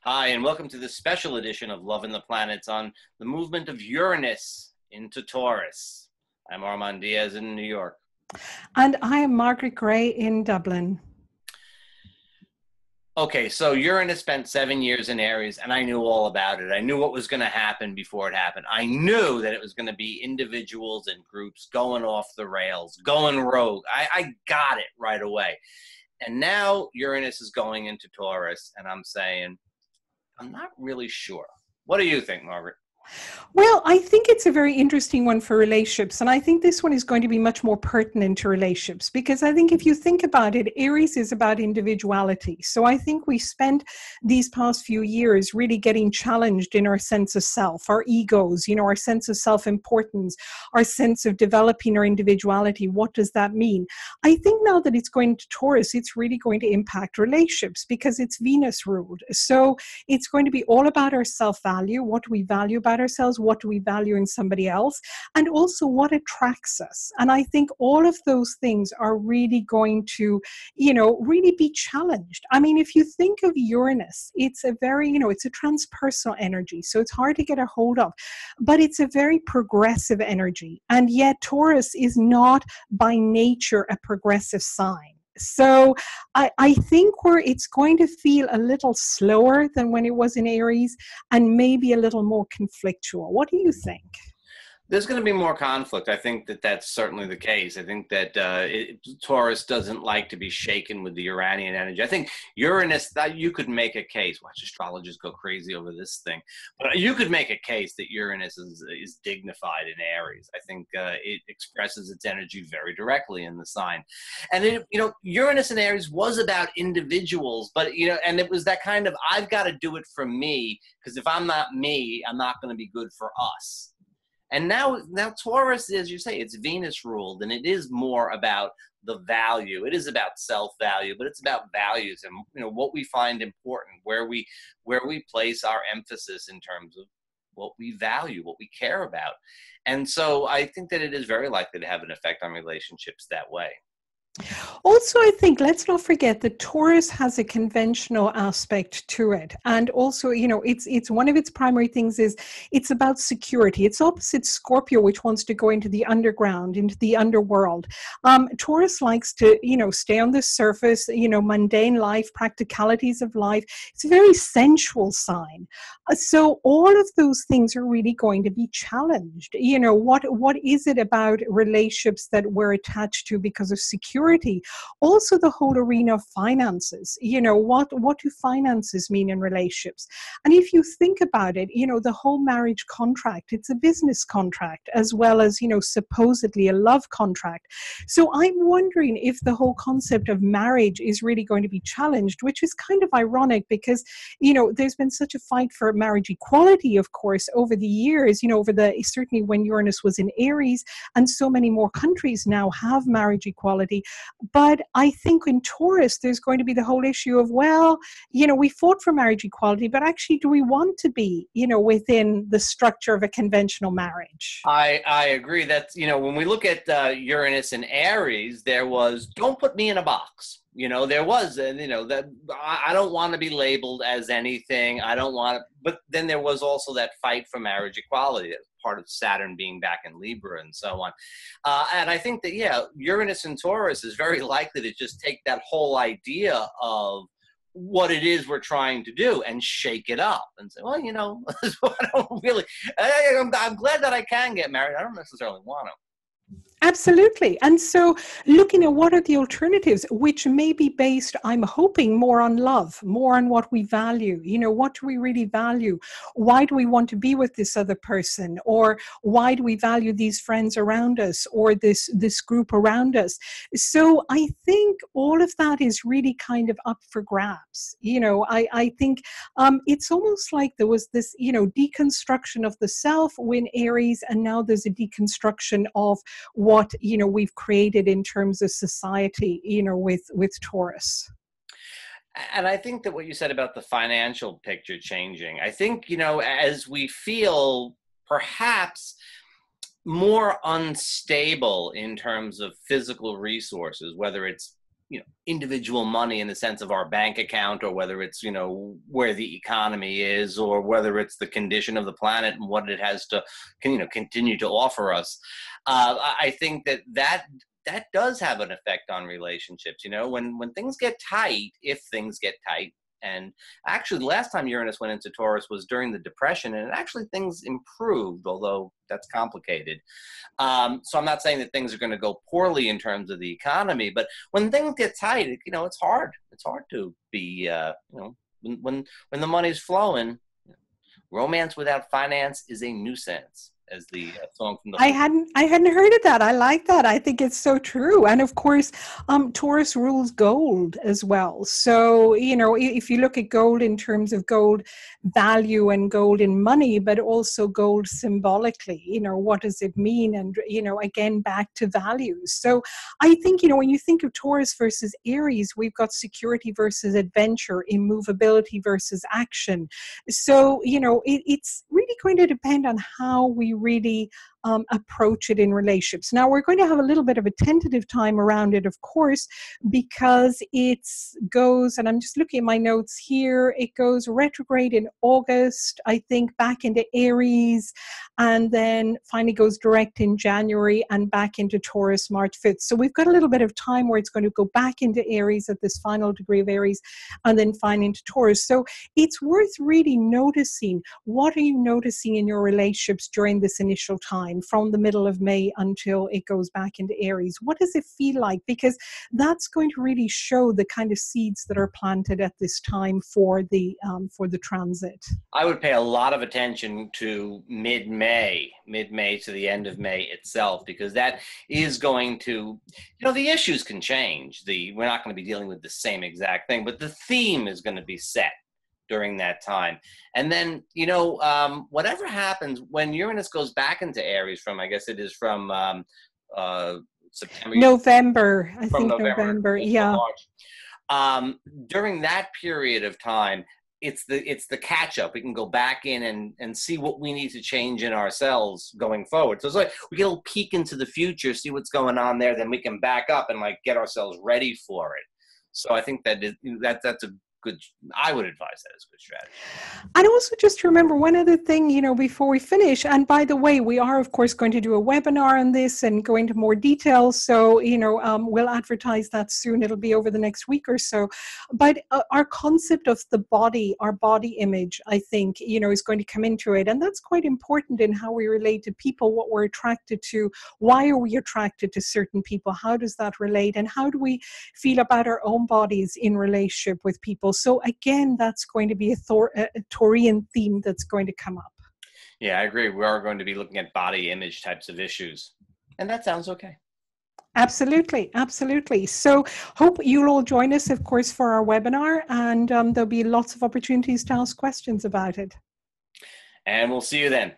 Hi, and welcome to this special edition of Love and the Planets on the movement of Uranus into Taurus. I'm Armand Diaz in New York. And I am Margaret Gray in Dublin. Okay, so Uranus spent 7 years in Aries, and I knew all about it. I knew what was going to happen before it happened. I knew that it was going to be individuals and groups going off the rails, going rogue. I got it right away. And now Uranus is going into Taurus, and I'm saying, I'm not really sure. What do you think, Margaret? Well, I think it's a very interesting one for relationships. And I think this one is going to be much more pertinent to relationships because I think if you think about it, Aries is about individuality. So I think we spent these past few years really getting challenged in our sense of self, our egos, our sense of self-importance, our sense of developing our individuality. What does that mean? I think now that it's going to Taurus, it's really going to impact relationships because it's Venus ruled. So it's going to be all about our self-value. What do we value about ourselves? What do we value in somebody else? And also what attracts us. And I think all of those things are really going to, really be challenged. I mean, if you think of Uranus, it's a very, it's a transpersonal energy. So it's hard to get a hold of, but it's a very progressive energy. And yet Taurus is not by nature a progressive sign. So I think where it's going to feel a little slower than when it was in Aries and maybe a little more conflictual. What do you think? There's going to be more conflict. I think that that's certainly the case. I think that Taurus doesn't like to be shaken with the Uranian energy. I think Uranus, that you could make a case. Watch astrologers go crazy over this thing. But you could make a case that Uranus is dignified in Aries. I think it expresses its energy very directly in the sign. And, Uranus in Aries was about individuals, but, and it was that kind of, I've got to do it for me, because if I'm not me, I'm not going to be good for us. And now Taurus, as you say, it's Venus ruled, and it is more about the value. It is about self-value, but it's about values and what we find important, where we place our emphasis in terms of what we value, what we care about. And so I think that it is very likely to have an effect on relationships that way. Also, I think let's not forget that Taurus has a conventional aspect to it. And also, it's one of its primary things is it's about security. It's opposite Scorpio, which wants to go into the underground, into the underworld. Taurus likes to, stay on the surface, mundane life, practicalities of life. It's a very sensual sign. So all of those things are really going to be challenged. What is it about relationships that we're attached to because of security? Also the whole arena of finances. What do finances mean in relationships? And if you think about it, the whole marriage contract, it's a business contract as well as, supposedly a love contract. So I'm wondering if the whole concept of marriage is really going to be challenged, which is kind of ironic because, there's been such a fight for marriage equality, of course, over the years, certainly when Uranus was in Aries, and so many more countries now have marriage equality. But I think in Taurus, there's going to be the whole issue of, we fought for marriage equality, but actually, do we want to be, within the structure of a conventional marriage? I agree. That's, when we look at Uranus and Aries, there was, don't put me in a box. There was, that I don't want to be labeled as anything. I don't want to, but then there was also that fight for marriage equality, part of Saturn being back in Libra and so on. And I think that, Uranus and Taurus is very likely to just take that whole idea of what it is we're trying to do and shake it up and say, well, I don't really, I'm glad that I can get married. I don't necessarily want to. Absolutely. And so looking at what are the alternatives, which may be based, I'm hoping, more on love, more on what we value. What do we really value? Why do we want to be with this other person? Or why do we value these friends around us or this group around us? So I think all of that is really kind of up for grabs. I think it's almost like there was this, deconstruction of the self when Aries, and now there's a deconstruction of what we've created in terms of society with Taurus. And I think that what you said about the financial picture changing, I think as we feel perhaps more unstable in terms of physical resources, whether it's individual money in the sense of our bank account, or whether it's, where the economy is, or whether it's the condition of the planet and what it has to, continue to offer us. I think that does have an effect on relationships. When things get tight, if things get tight. And actually, the last time Uranus went into Taurus was during the Depression, and actually things improved, although that's complicated. So I'm not saying that things are going to go poorly in terms of the economy, but when things get tight, it's hard. It's hard to be, when the money's flowing. Romance without finance is a nuisance, as the song from the. I hadn't heard of that. I like that. I think it's so true. And of course, Taurus rules gold as well. So, if you look at gold in terms of gold value and gold in money, but also gold symbolically, what does it mean? And, again, back to values. So I think, when you think of Taurus versus Aries, we've got security versus adventure, immovability versus action. So, it's really going to depend on how we really approach it in relationships. Now, we're going to have a little bit of a tentative time around it, of course, because it goes, and I'm just looking at my notes here, it goes retrograde in August, I think, back into Aries, and then finally goes direct in January and back into Taurus March 5th. So we've got a little bit of time where it's going to go back into Aries at this final degree of Aries, and then finally into Taurus. So it's worth really noticing, what are you noticing in your relationships during this initial time, from the middle of May until it goes back into Aries? What does it feel like? Because that's going to really show the kind of seeds that are planted at this time for the transit. I would pay a lot of attention to mid-May to the end of May itself, because that is going to, the issues can change. We're not going to be dealing with the same exact thing, but the theme is going to be set during that time. And then, whatever happens when Uranus goes back into Aries from September. November, I think November, yeah. March. During that period of time, it's the catch up. We can go back in and see what we need to change in ourselves going forward. So it's like we get a little peek into the future, see what's going on there, then we can back up and get ourselves ready for it. So I think that's a good, I would advise that as a good strategy. And also just remember one other thing, before we finish, and by the way, we are of course going to do a webinar on this and go into more details. So, we'll advertise that soon. It'll be over the next week or so. But our concept of the body, our body image, I think, is going to come into it. And that's quite important in how we relate to people, what we're attracted to, why are we attracted to certain people, how does that relate, and how do we feel about our own bodies in relationship with people. So again, that's going to be a Taurian theme that's going to come up. Yeah, I agree. We are going to be looking at body image types of issues. And that sounds okay. Absolutely. Absolutely. So hope you'll all join us, of course, for our webinar, and there'll be lots of opportunities to ask questions about it. And we'll see you then.